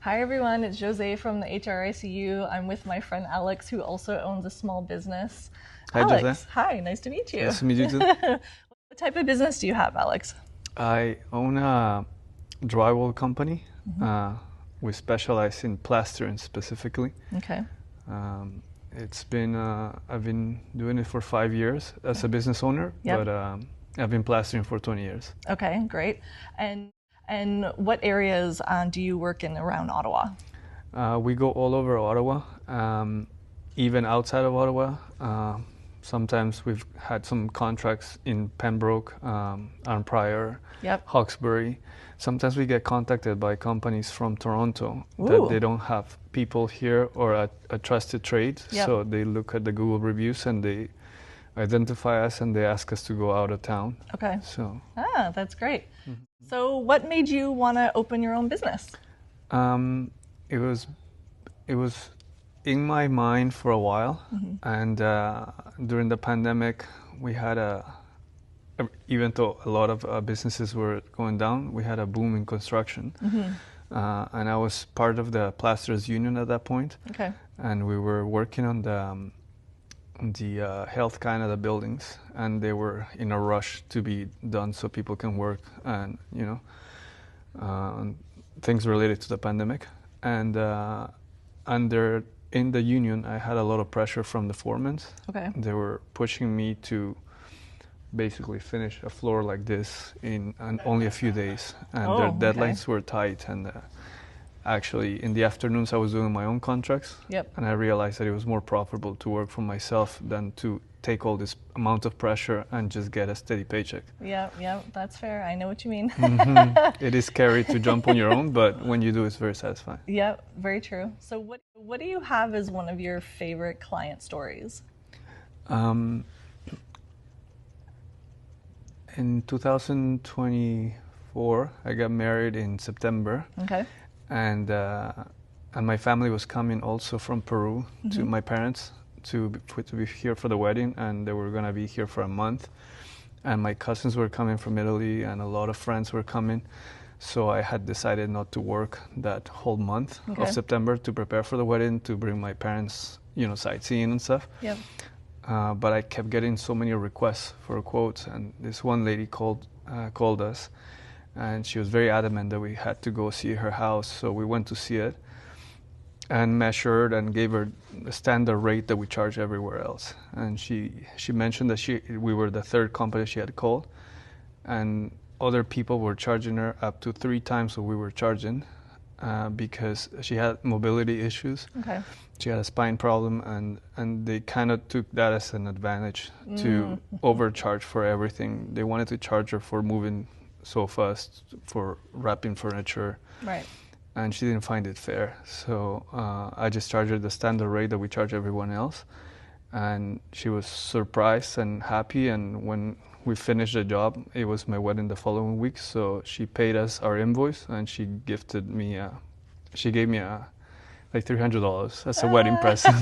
Hi everyone, it's Jose from the HRICU. I'm with my friend Alex, who also owns a small business. Hi, Alex, Jose. hi, nice to meet you. Nice to meet you too. What type of business do you have, Alex? I own a drywall company. We specialize in plastering specifically. Okay. It's been I've been doing it for 5 years as a business owner, Yep. but I've been plastering for 20 years. Okay, great. And what areas do you work in around Ottawa? We go all over Ottawa, even outside of Ottawa. Sometimes we've had some contracts in Pembroke, Arn Prior, Yep. Hawkesbury. Sometimes we get contacted by companies from Toronto Ooh. that they don't have people here or a trusted trade. Yep. So they look at the Google reviews and they identify us and they ask us to go out of town. Okay. So That's great. So what made you want to open your own business? it was in my mind for a while, and during the pandemic we had even though a lot of businesses were going down, we had a boom in construction. And I was part of the plasterers union at that point. Okay. And we were working on the Health Canada buildings, and they were in a rush to be done so people can work and things related to the pandemic. And in the union, I had a lot of pressure from the foremen. Okay. They were pushing me to basically finish a floor like this in only a few days, and their deadlines were tight. And actually, in the afternoons, I was doing my own contracts. Yep. And I realized that it was more profitable to work for myself than to take all this amount of pressure and just get a steady paycheck. Yeah, that's fair. I know what you mean. It is scary to jump on your own, but when you do, it's very satisfying. Yeah, very true. So what do you have as one of your favorite client stories? In 2024, I got married in September. Okay. And my family was coming also from Peru to my parents to be here for the wedding, and they were gonna be here for a month. And my cousins were coming from Italy, and a lot of friends were coming. So I had decided not to work that whole month of September to prepare for the wedding, to bring my parents, sightseeing and stuff. Yep. But I kept getting so many requests for quotes, and this one lady called us, and she was very adamant that we had to go see her house. So we went to see it and measured and gave her the standard rate that we charge everywhere else. And she mentioned that we were the third company she had called, and other people were charging her up to 3 times what we were charging because she had mobility issues. Okay. She had a spine problem, and they kind of took that as an advantage to overcharge for everything. They wanted to charge her for moving sofas, for wrapping furniture. Right. And she didn't find it fair. So I just charged her the standard rate that we charge everyone else. And she was surprised and happy. And when we finished the job, it was my wedding the following week. So she paid us our invoice, and she gave me like $300 as a wedding present.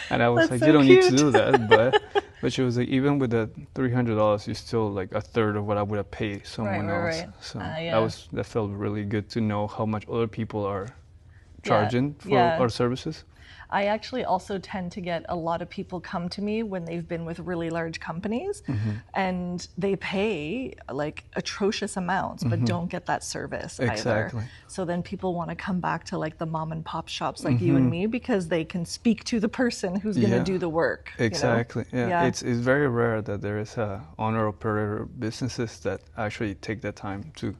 And I was That's like, so you don't cute. need to do that. But she was like, even with the $300, you're still like a third of what I would have paid someone else. Right. So Yeah. that felt really good to know how much other people are charging for Yeah. our services. I actually also tend to get a lot of people come to me when they've been with really large companies and they pay like atrocious amounts but don't get that service Exactly. either. So then people want to come back to like the mom and pop shops like you and me because they can speak to the person who's going to do the work. Exactly. You know? Yeah. It's very rare that there is owner operator businesses that actually take the time to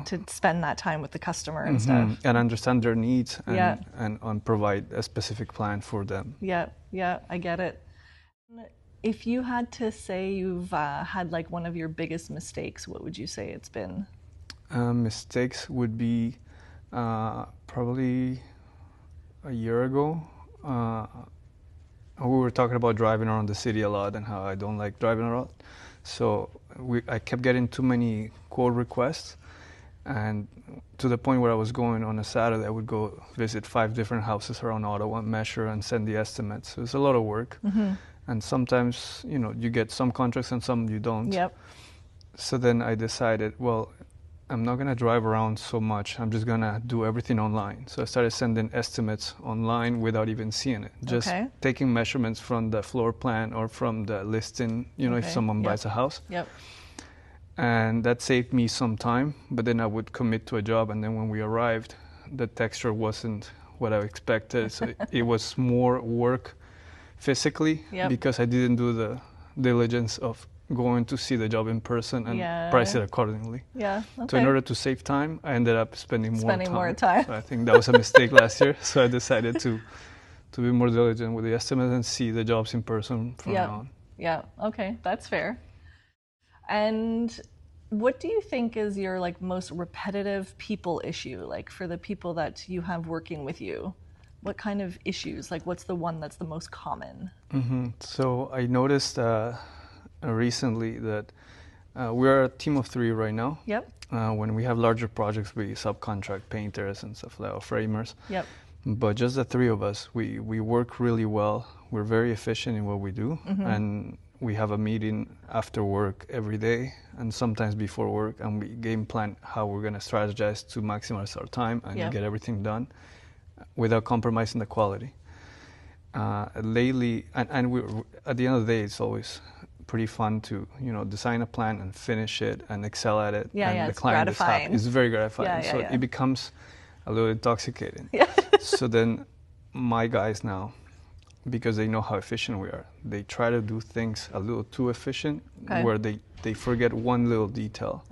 to spend that time with the customer and stuff. And understand their needs and provide a specific plan for them. Yeah, I get it. If you had to say you've had like one of your biggest mistakes, what would you say it's been? Mistakes would be probably a year ago. We were talking about driving around the city a lot and how I don't like driving a lot. So I kept getting too many quote requests. And to the point where I was going on a Saturday, I would go visit 5 different houses around Ottawa, measure and send the estimates. So it's a lot of work. And sometimes, you get some contracts and some you don't. Yep. So then I decided, well, I'm not gonna drive around so much. I'm just gonna do everything online. So I started sending estimates online without even seeing it. Just taking measurements from the floor plan or from the listing, you know, if someone buys a house. Yep. And that saved me some time, but then I would commit to a job, and then when we arrived, the texture wasn't what I expected. So it was more work physically because I didn't do the diligence of going to see the job in person and price it accordingly. Yeah. So in order to save time, I ended up spending more time. So I think that was a mistake last year. So I decided to be more diligent with the estimate and see the jobs in person from now on. Yeah. Okay, that's fair. And what do you think is your like most repetitive people issue, like for the people that you have working with you? What kind of issues? Like what's the one that's the most common? So I noticed recently that we're a team of 3 right now. Yep. When we have larger projects, we subcontract painters and stuff like that, or framers. Yep. But just the 3 of us, we work really well. We're very efficient in what we do, and we have a meeting after work every day and sometimes before work, and we game plan how we're going to strategize to maximize our time and get everything done without compromising the quality. Lately, and we, at the end of the day, it's always pretty fun to, you know, design a plan and finish it and excel at it. And the client is happy. It's very gratifying. So it becomes a little intoxicating. So then my guys now, because they know how efficient we are, they try to do things a little too efficient, where they forget one little detail.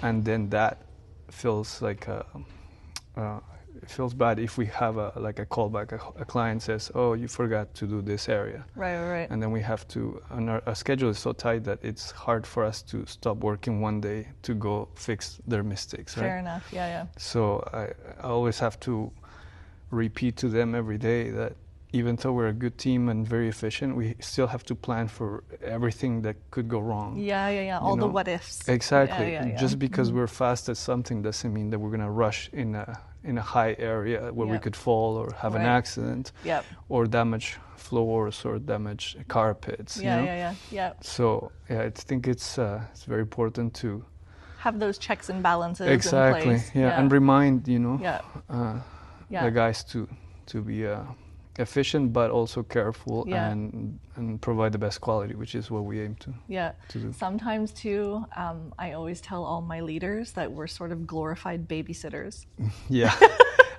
And then that feels like it feels bad if we have a callback. A client says, "Oh, you forgot to do this area." Right. And then we have to, and our schedule is so tight that it's hard for us to stop working one day to go fix their mistakes. Fair enough. Yeah. So I always have to repeat to them every day that even though we're a good team and very efficient, we still have to plan for everything that could go wrong. Yeah. All the what ifs. Exactly. Just because we're fast at something doesn't mean that we're going to rush in a high area where we could fall or have an accident or damage floors or damage carpets. Yeah. So I think it's very important to have those checks and balances in place. And remind the guys to be efficient but also careful and provide the best quality, which is what we aim to do. Sometimes too, I always tell all my leaders that we're sort of glorified babysitters.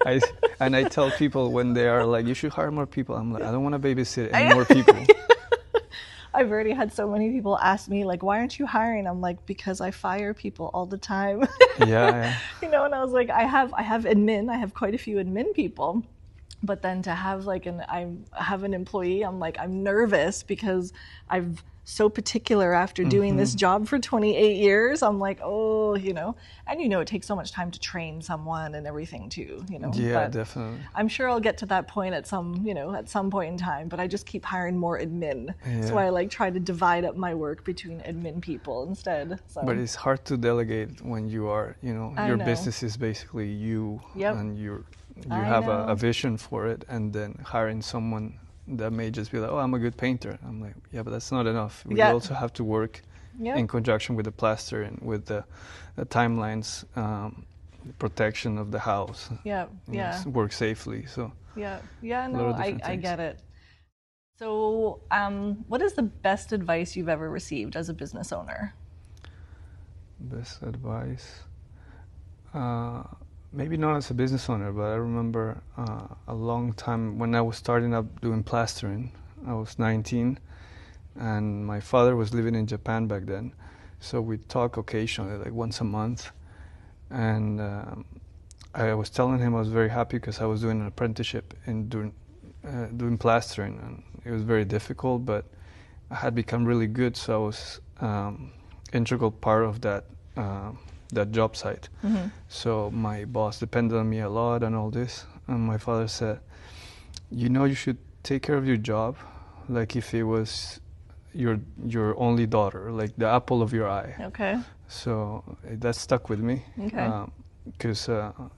I tell people when they are like, you should hire more people, I'm like, I don't want to babysit any more people. I've already had so many people ask me, like, why aren't you hiring? I'm like, because I fire people all the time. You know, and I was like, I have admin, I have quite a few admin people. But then to have I have an employee, I'm like, I'm nervous because I'm so particular after doing this job for 28 years. I'm like, oh, you know, and you know, it takes so much time to train someone and everything too, you know. Yeah, definitely. I'm sure I'll get to that point at some point in time, but I just keep hiring more admin. So I try to divide up my work between admin people instead. So. But it's hard to delegate when you are, you know, your business is basically you and you have a vision for it, and then hiring someone that may just be like, oh, I'm a good painter. I'm like, yeah, but that's not enough. We also have to work in conjunction with the plaster and with the timelines, protection of the house. Work safely. So I get it. So what is the best advice you've ever received as a business owner? Best advice? Maybe not as a business owner, but I remember a long time when I was starting up doing plastering. I was 19, and my father was living in Japan back then. So we'd talk occasionally, like once a month. And I was telling him I was very happy because I was doing an apprenticeship in doing plastering. And it was very difficult, but I had become really good, so I was integral part of that job site. So my boss depended on me a lot and all this, and my father said, you know, you should take care of your job like if it was your only daughter, like the apple of your eye. So that stuck with me, because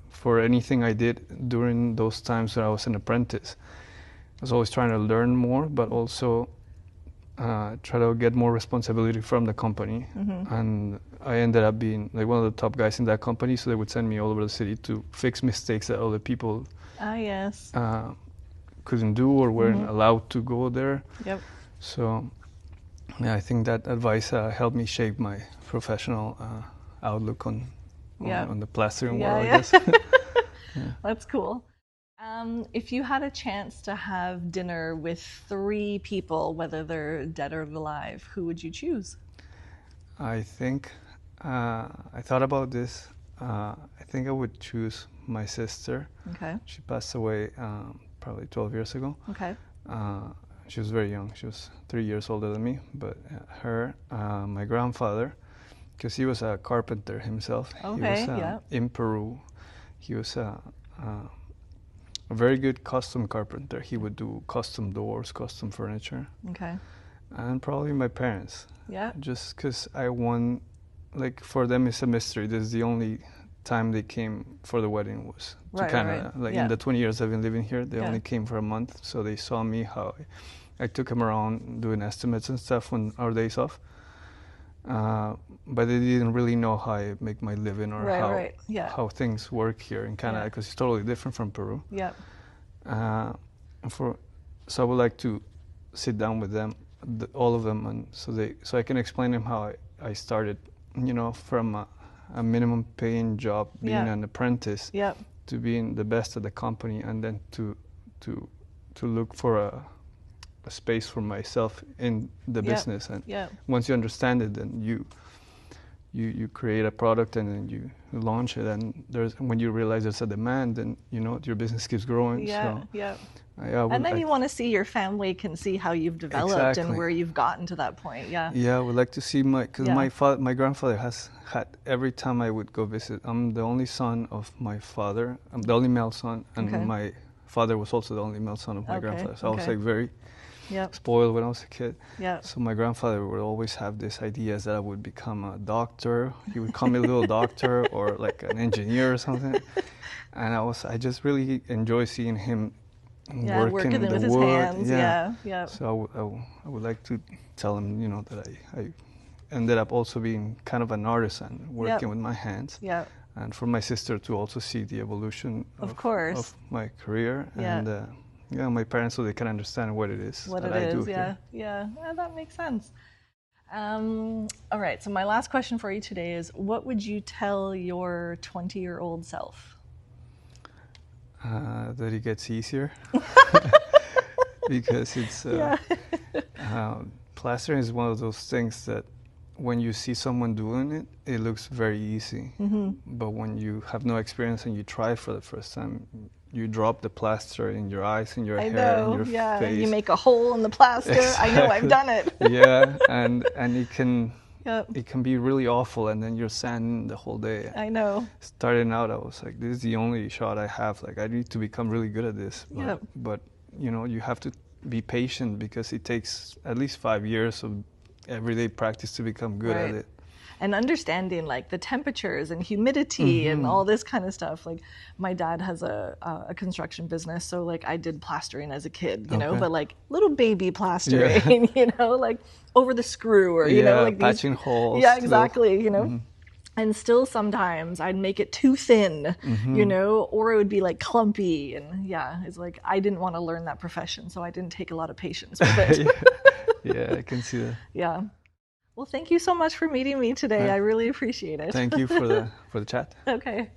for anything I did during those times when I was an apprentice, I was always trying to learn more, but also try to get more responsibility from the company. And I ended up being like one of the top guys in that company, so they would send me all over the city to fix mistakes that other people couldn't do or weren't allowed to go there. Yep. So yeah, I think that advice helped me shape my professional outlook on the plastering world, I guess. That's cool. If you had a chance to have dinner with 3 people, whether they're dead or alive, who would you choose? I think I thought about this. I think I would choose my sister. Okay. She passed away probably 12 years ago. Okay. She was very young. She was 3 years older than me. But her, my grandfather, because he was a carpenter himself. Okay, he was in Peru. He was a very good custom carpenter. He would do custom doors, custom furniture. Okay. And probably my parents. Yeah. Just because like for them it's a mystery. This is the only time they came for the wedding was to Canada. Right. Like in the 20 years I've been living here, they only came for a month. So they saw me how I took them around doing estimates and stuff on our days off. But they didn't really know how I make my living or how things work here in Canada, because it's totally different from Peru. Yeah. So I would like to sit down with them, all of them, and so I can explain them how I started, from a minimum paying job, being an apprentice, to being the best at the company, and then to look for a space for myself in the business. And once you understand it, then you create a product and then you launch it, and when you realize there's a demand, then your business keeps growing. And then you want to see your family can see how you've developed and where you've gotten to that point. Yeah, I would like to see my grandfather has had, every time I would go visit, I'm the only son of my father. I'm the only male son, and my father was also the only male son of my grandfather. So I was like very spoiled when I was a kid. So my grandfather would always have these ideas that I would become a doctor. He would call me a little doctor or like an engineer or something. And I just really enjoy seeing him working with his hands. So I would like to tell him, that I ended up also being kind of an artisan, working with my hands. And for my sister to also see the evolution of my career. And my parents, so they can understand what it is that I do here. That makes sense. All right, so my last question for you today is, what would you tell your 20-year-old self? That it gets easier. Because it's plastering is one of those things that when you see someone doing it, it looks very easy. But when you have no experience and you try for the first time, you drop the plaster in your eyes, in your hair, in your face. You make a hole in the plaster. Exactly. I know, I've done it. And it can be really awful, and then you're sanding the whole day. I know. Starting out, I was like, this is the only shot I have. Like, I need to become really good at this. But you have to be patient, because it takes at least 5 years of everyday practice to become good at it. And understanding like the temperatures and humidity and all this kind of stuff. Like my dad has a construction business, so like I did plastering as a kid, you know, but like little baby plastering, like over the screw or like patching holes. Yeah, exactly. You know. And still sometimes I'd make it too thin, or it would be like clumpy. And it's like I didn't want to learn that profession, so I didn't take a lot of patience with it. I can see that. Yeah. Well, thank you so much for meeting me today. I really appreciate it. Thank you for the chat. Okay.